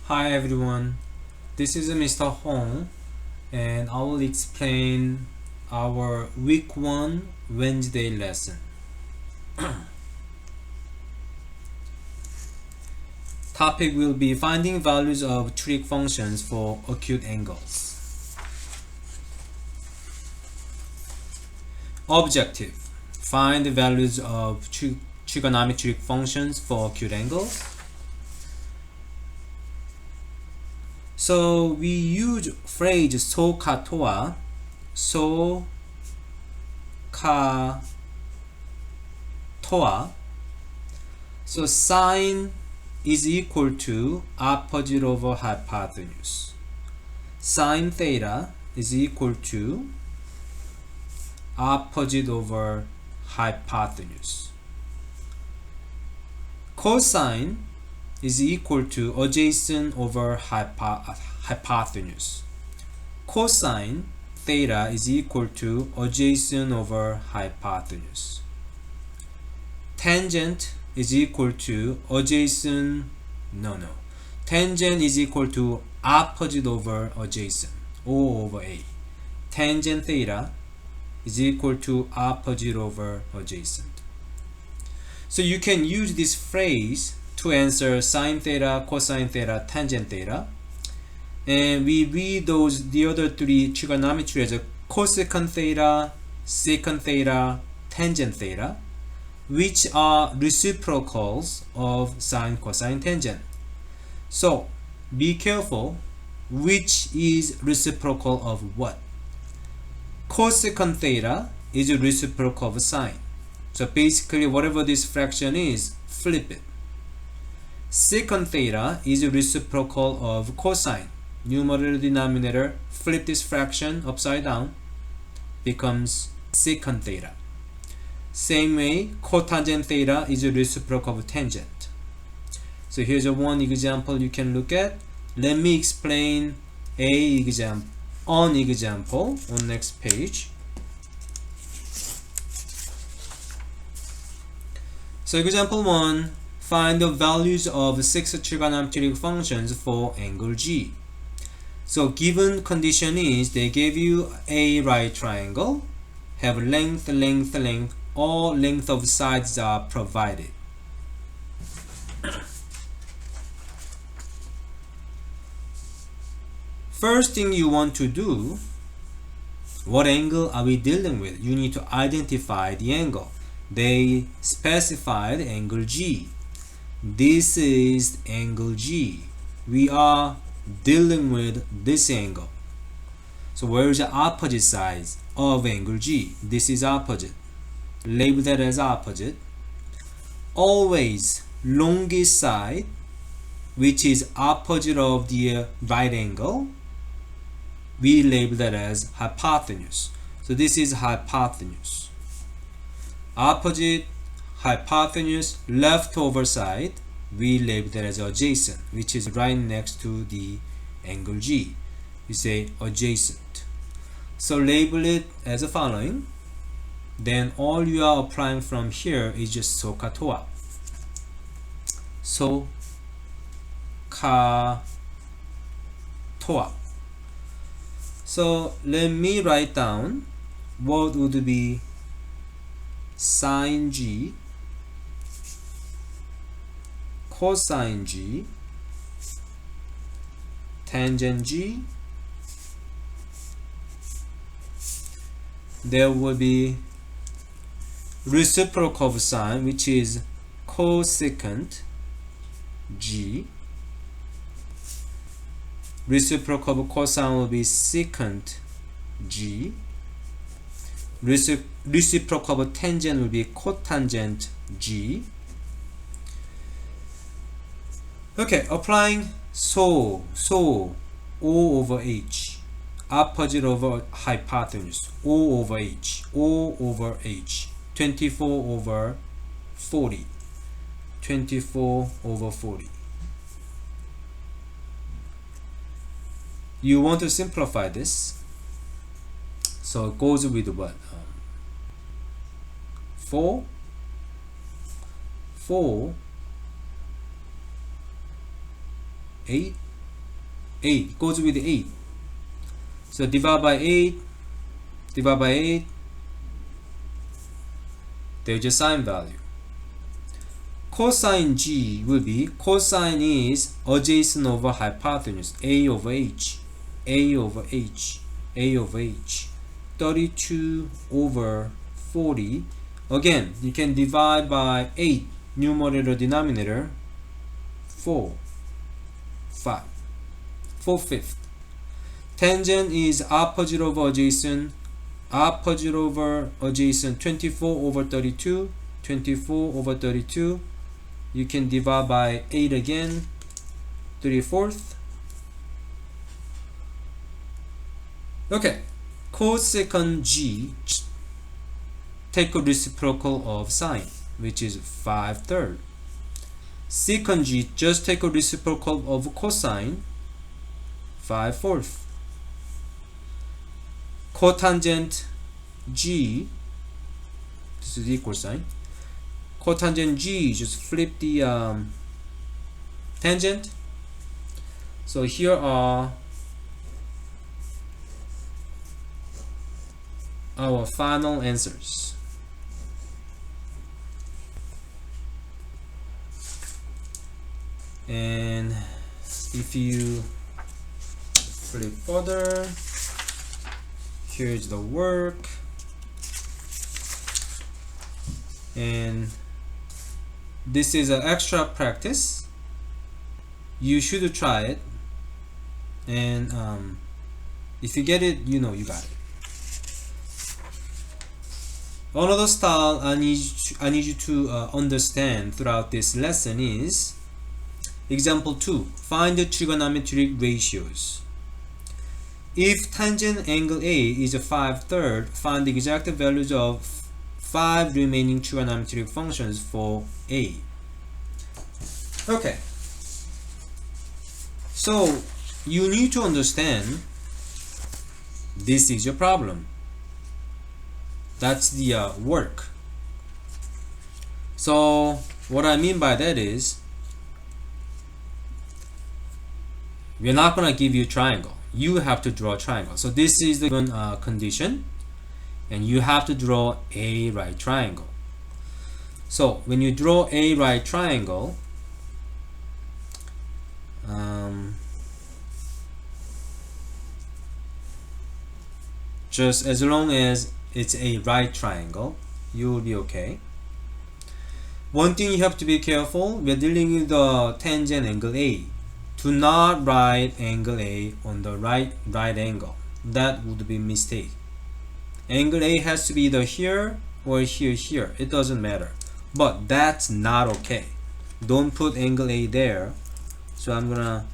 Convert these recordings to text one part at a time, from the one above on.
Hi everyone, this is Mr. Hong and I will explain our week 1 Wednesday lesson. Topic will be finding values of trig functions for acute angles. Objective: find the values of trigonometric functions for acute angles. So we use phrase SOHCAHTOA, SOHCAHTOA. So sine is equal to opposite over hypotenuse. Sine theta is equal to opposite over hypotenuse. Cosine is equal to adjacent over hypotenuse. Cosine theta is equal to adjacent over hypotenuse. Tangent is equal to tangent is equal to opposite over adjacent, O over A. Tangent theta is equal to opposite over adjacent. So you can use this phrase to answer sine theta, cosine theta, tangent theta. And we read the other three trigonometry as a cosecant theta, secant theta, tangent theta, which are reciprocals of sine, cosine, tangent. So be careful which is reciprocal of what. Cosecant theta is a reciprocal of sine. So basically whatever this fraction is, flip it. Secant theta is a reciprocal of cosine. Numerator, denominator, flip this fraction upside down, becomes secant theta. Same way, cotangent theta is a reciprocal of tangent. So here's one example you can look at. Let me explain an example on next page. So example 1, find the values of 6 trigonometric functions for angle G. So given condition is they gave you a right triangle, have length, all length of sides are provided. First thing you want to do, what angle are we dealing with? You need to identify the angle. They specified angle G. This is angle G. We are dealing with this angle. So where is the opposite side of angle G? This is opposite. Label that as opposite. Always longest side, which is opposite of the right angle, we label that as hypotenuse. So this is hypotenuse. Opposite hypotenuse, leftover side, we label that as adjacent, which is right next to the angle G. We say adjacent. So label it as the following. Then all you are applying from here is just SOHCAHTOA. SOHCAHTOA. So let me write down what would be sine G, cosine G, tangent G. There will be reciprocal of sine, which is cosecant G. Reciprocal of cosine will be secant G. Reciprocal of tangent will be cotangent G. Okay, applying O over H, opposite over hypotenuse, O over H, 24 over 40, 24 over 40. You want to simplify this, so it goes with what? 4, 8, 8. It goes with 8. So divide by 8. Divide by 8. There's your sine value. Cosine G will be, cosine is adjacent over hypotenuse, A over H, A over H, A over H, 32 over 40. Again, you can divide by 8, numerator, denominator, 4, 5, 4/5. Tangent is opposite over adjacent, opposite over adjacent, 24 over 32, 24 over 32. You can divide by 8 again, 3/4. Okay, cosecant G, take a reciprocal of sine, which is 5/3. Secant G, just take a reciprocal of cosine, 5/4. Cotangent G, this is equal sign. Cotangent G, just flip the tangent. So here are our final answers. And if you flip further, here's the work, and this is an extra practice. You should try it, and if you get it, you know you got it. Another style I need you to understand throughout this lesson is example 2. Find the trigonometric ratios. If tangent angle A is a 5/3, find the exact values of 5 remaining trigonometric functions for A. Okay, so you need to understand this is your problem. That's the work. So what I mean by that is, we're not going to give you a triangle. You have to draw a triangle. So this is the given condition, and you have to draw a right triangle. So when you draw a right triangle, just as long as it's a right triangle, you will be okay. One thing you have to be careful, we're dealing with the tangent angle A. Do not write angle A on the right angle. That would be a mistake. Angle A has to be either here or here. It doesn't matter. But that's not okay. Don't put angle A there. So I'm gonna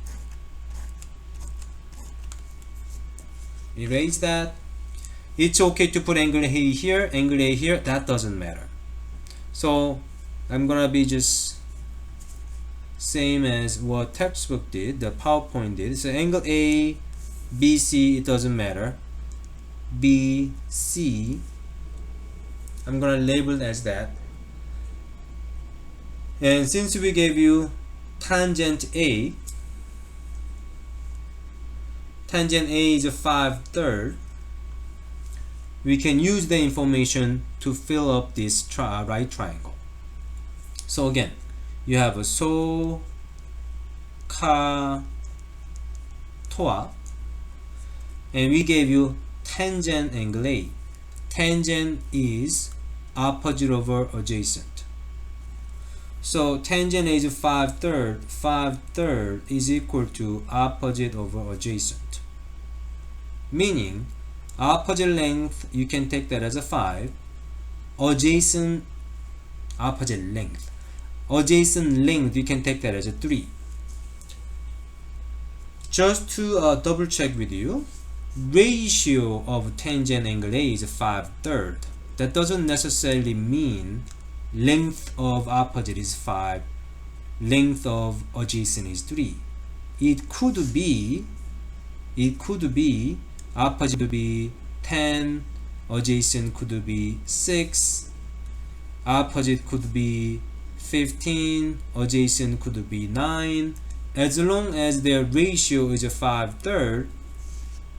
erase that. It's okay to put angle A here, angle A here. That doesn't matter. So I'm gonna be just same as what textbook did, the PowerPoint did. So angle A, BC, it doesn't matter. BC, I'm gonna label it as that. And since we gave you tangent A is a 5/3, we can use the information to fill up this right triangle. So again, you have a so, ka, toa, and we gave you tangent angle A. Tangent is opposite over adjacent. So tangent A is 5/3. 5/3 is equal to opposite over adjacent. Meaning, opposite length, you can take that as a 5. Adjacent, opposite length. Adjacent length, you can take that as a 3. Just to double check with you, ratio of tangent angle A is 5/3. That doesn't necessarily mean length of opposite is 5, length of adjacent is 3. It could be opposite could be 10, adjacent could be 6, opposite could be 15, adjacent could be 9, as long as their ratio is a 5/3,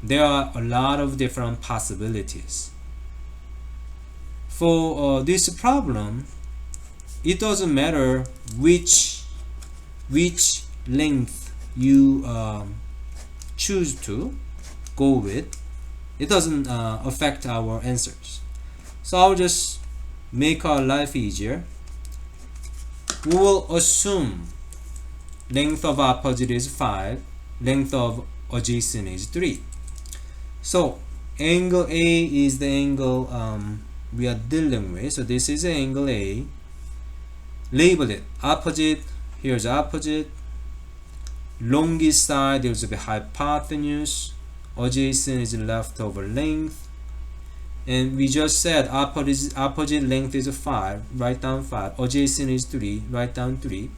there are a lot of different possibilities. For this problem, it doesn't matter which length you choose to go with. It doesn't affect our answers. So I'll just make our life easier. We will assume length of opposite is 5, length of adjacent is 3. So angle A is the angle we are dealing with. So this is angle A. Label it opposite. Here's opposite. Longest side, there's a hypotenuse. Adjacent is leftover length. And we just said opposite length is 5. Write down 5. Adjacent is 3. Write down 3.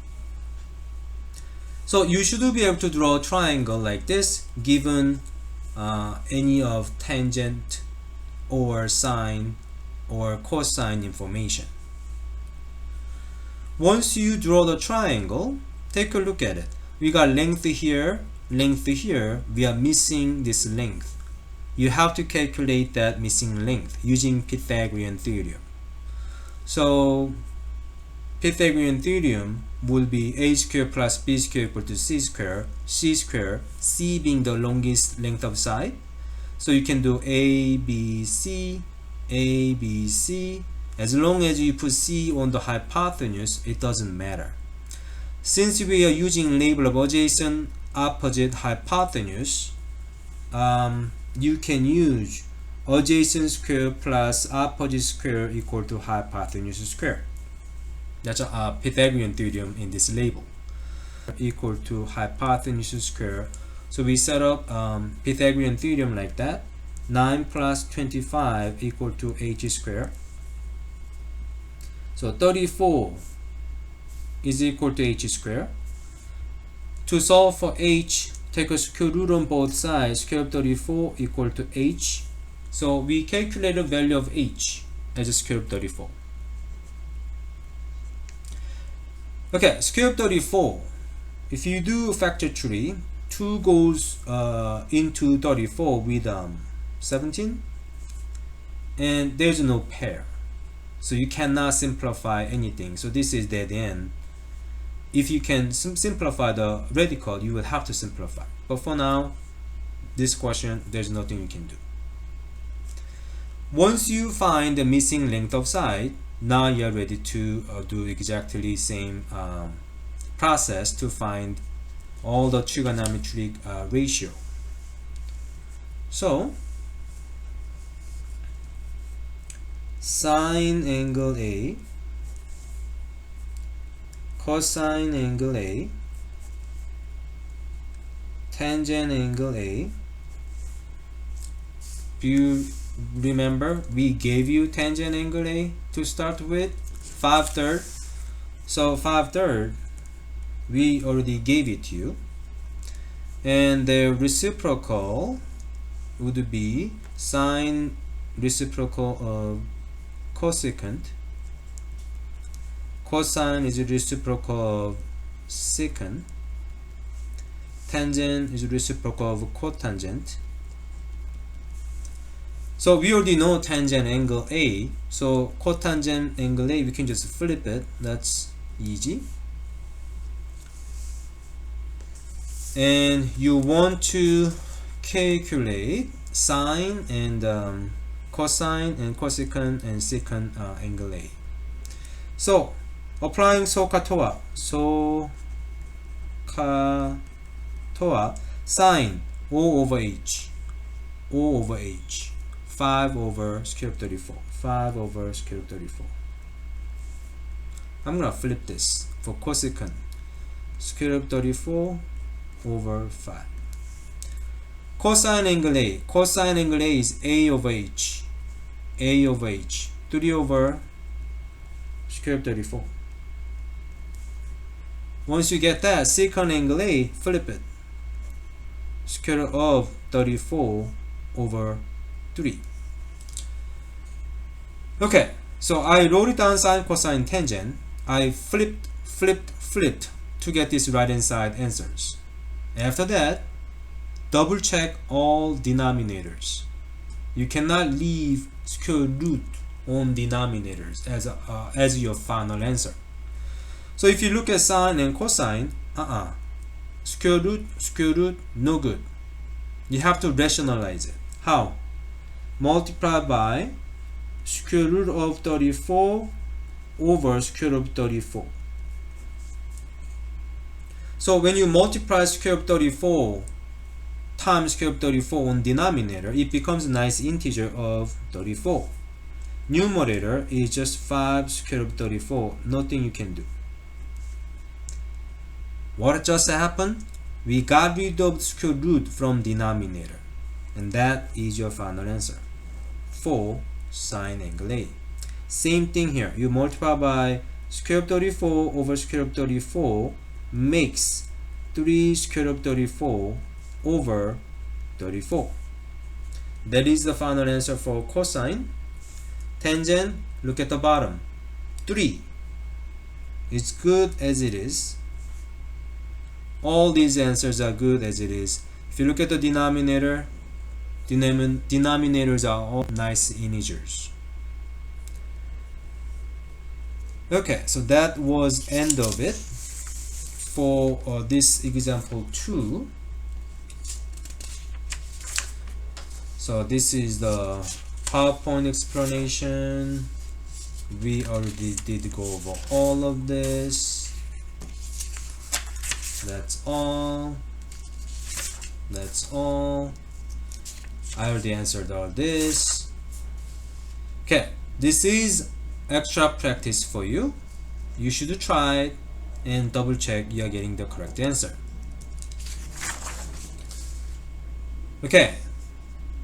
So you should be able to draw a triangle like this given any of tangent or sine or cosine information. Once you draw the triangle, take a look at it. We got length here, length here. We are missing this length. You have to calculate that missing length using Pythagorean theorem. So Pythagorean theorem will be a squared plus b squared equal to c squared, c being the longest length of side. So you can do a, b, c. As long as you put c on the hypotenuse, it doesn't matter. Since we are using label of adjacent, opposite, hypotenuse, you can use adjacent square plus opposite square equal to hypotenuse square. That's a Pythagorean theorem in this label. Equal to hypotenuse square. So we set up Pythagorean theorem like that. 9 plus 25 equal to h square. So 34 is equal to h square. To solve for h, take a square root on both sides. Square of 34 equal to h. So we calculate the value of h as a square of 34. Okay, square of 34. If you do factor tree, 2 goes into 34 with 17, and there's no pair, so you cannot simplify anything. So this is dead end. If you can simplify the radical, you will have to simplify. But for now, this question, there's nothing you can do. Once you find the missing length of side, now you're ready to do exactly same process to find all the trigonometric ratio. So sine angle A, cosine angle A, tangent angle A. Do you remember we gave you tangent angle A to start with? 5/3. So 5/3 we already gave it to you, and the reciprocal would be sine reciprocal of cosecant. Cosine is reciprocal of secant. Tangent is reciprocal of cotangent. So we already know tangent angle A. So cotangent angle A, we can just flip it. That's easy. And you want to calculate sine and cosine and cosecant and secant angle A. So applying SOHCAHTOA, sine O over H, 5 over square root 34, 5 over square root 34. I'm gonna flip this for cosecant, square root 34 over 5. Cosine angle A is A over H, 3 over square root 34. Once you get that, secant angle A, flip it, square root of 34 over 3. Okay, so I wrote it down sine, cosine, tangent. I flipped to get this right hand side answers. After that, double check all denominators. You cannot leave square root on denominators as your final answer. So if you look at sine and cosine, square root, no good. You have to rationalize it. How? Multiply by square root of 34 over square root of 34. So when you multiply square root of 34 times square root of 34 on denominator, it becomes a nice integer of 34. Numerator is just 5 square root of 34. Nothing you can do. What just happened? We got rid of square root from denominator. And that is your final answer for sine angle A. Same thing here. You multiply by square root of 34 over square root of 34 makes 3 square root of 34 over 34. That is the final answer for cosine. Tangent, look at the bottom. 3. It's good as it is. All these answers are good as it is. If you look at the denominator, denominators are all nice integers. Okay, so that was end of it for this example 2. So this is the PowerPoint explanation. We already did go over all of this. That's all. I already answered all this. Okay, this is extra practice for you. You should try it and double check you are getting the correct answer. Okay,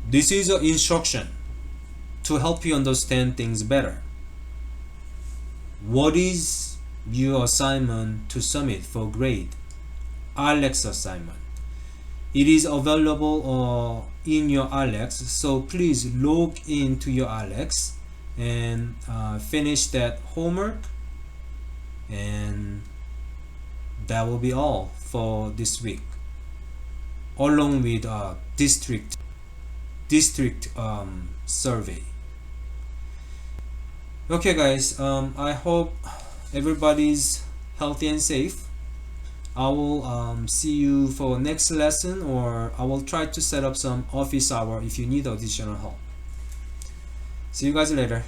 this is an instruction to help you understand things better. What is your assignment to submit for grade? Alex assignment. It is available in your Alex, so please log into your Alex and finish that homework, and that will be all for this week, along with district survey. Okay guys, I hope everybody's healthy and safe. I will see you for next lesson, or I will try to set up some office hour if you need additional help. See you guys later.